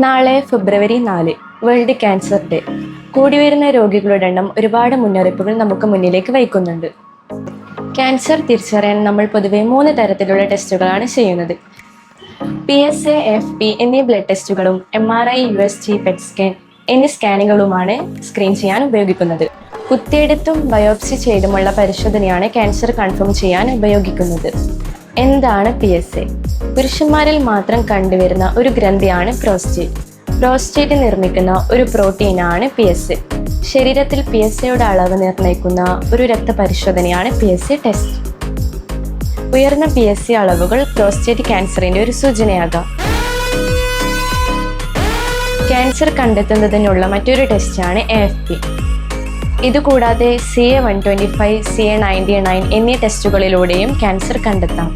നാളെ ഫെബ്രുവരി 4 world cancer day. കൂടിവരുന്ന രോഗികളുടെ എണ്ണം ഒരുപാട് മുന്നറിയിപ്പുകൾ നമുക്ക് മുന്നിലേക്ക് വയ്ക്കുന്നുണ്ട്. ക്യാൻസർ തിരിച്ചറിയാൻ നമ്മൾ പൊതുവെ 3 തരത്തിലുള്ള ടെസ്റ്റുകളാണ് ചെയ്യുന്നത്. PSA, FP എന്നീ ബ്ലഡ് ടെസ്റ്റുകളും MRI, USG, PET സ്കാൻ എന്നീ സ്കാനുകളുമാണ് സ്ക്രീൻ ചെയ്യാൻ ഉപയോഗിക്കുന്നത്. കുത്തിയെടുത്തും ബയോപ്സി ചെയ്തുമുള്ള പരിശോധനയാണ് ക്യാൻസർ കൺഫേം ചെയ്യാൻ ഉപയോഗിക്കുന്നത്. എന്താണ് PSA? പുരുഷന്മാരിൽ മാത്രം കണ്ടുവരുന്ന ഒരു ഗ്രന്ഥിയാണ് പ്രോസ്റ്റേറ്റ്. പ്രോസ്റ്റേറ്റ് നിർമ്മിക്കുന്ന ഒരു പ്രോട്ടീനാണ് PSA. ശരീരത്തിൽ PSAയുടെ അളവ് നിർണ്ണയിക്കുന്ന ഒരു രക്തപരിശോധനയാണ് PSA ടെസ്റ്റ്. ഉയർന്ന PSA അളവുകൾ പ്രോസ്റ്റേറ്റ് ക്യാൻസറിന്റെ ഒരു സൂചനയാകാം. ക്യാൻസർ കണ്ടെത്തുന്നതിനുള്ള മറ്റൊരു ടെസ്റ്റാണ് AFP. ഇതുകൂടാതെ CA 125, CA 99 എന്നീ ടെസ്റ്റുകളിലൂടെയും ക്യാൻസർ കണ്ടെത്താം.